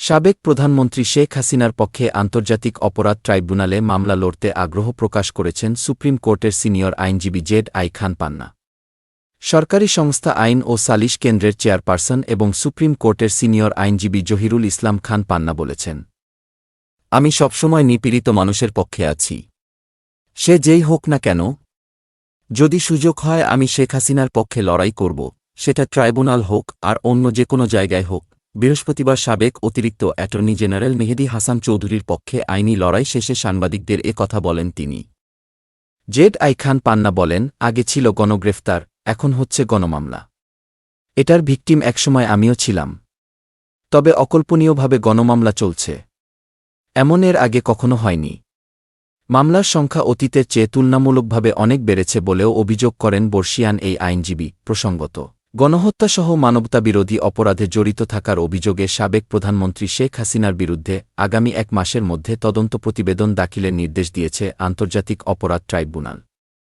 সাবেক প্রধানমন্ত্রী শেখ হাসিনার পক্ষে আন্তর্জাতিক অপরাধ ট্রাইব্যুনালে মামলা লড়তে আগ্রহ প্রকাশ করেছেন সুপ্রিম কোর্টের সিনিয়র আইনজীবী জেড.আই খান পান্না। সরকারি সংস্থা আইন ও সালিশ কেন্দ্রের চেয়ারপারসন এবং সুপ্রিম কোর্টের সিনিয়র আইনজীবী জহিরুল ইসলাম খান পান্না বলেছেন, আমি সবসময় নিপীড়িত মানুষের পক্ষে আছি, সে যেই হোক না কেন। যদি সুযোগ হয় আমি শেখ হাসিনার পক্ষে লড়াই করব, সেটা ট্রাইব্যুনাল হোক আর অন্য যে কোনো জায়গায় হোক। বৃহস্পতিবার সাবেক অতিরিক্ত অ্যাটর্নি জেনারেল মেহেদী হাসান চৌধুরীর পক্ষে আইনি লড়াই শেষে সাংবাদিকদের এ কথা বলেন তিনি। জেড.আই খান পান্না বলেন, আগে ছিল গণগ্রেফতার, এখন হচ্ছে গণমামলা। এটার ভিকটিম একসময় আমিও ছিলাম, তবে অকল্পনীয়ভাবে গণমামলা চলছে, এমন এর আগে কখনো হয়নি। মামলার সংখ্যা অতীতের চেয়ে তুলনামূলকভাবে অনেক বেড়েছে বলেও অভিযোগ করেন বর্ষিয়ান এই আইনজীবী। প্রসঙ্গত, গণহত্যাসহ মানবতাবিরোধী অপরাধে জড়িত থাকার অভিযোগে সাবেক প্রধানমন্ত্রী শেখ হাসিনার বিরুদ্ধে আগামী 1 মাসের মধ্যে তদন্ত প্রতিবেদন দাখিলের নির্দেশ দিয়েছে আন্তর্জাতিক অপরাধ ট্রাইব্যুনাল।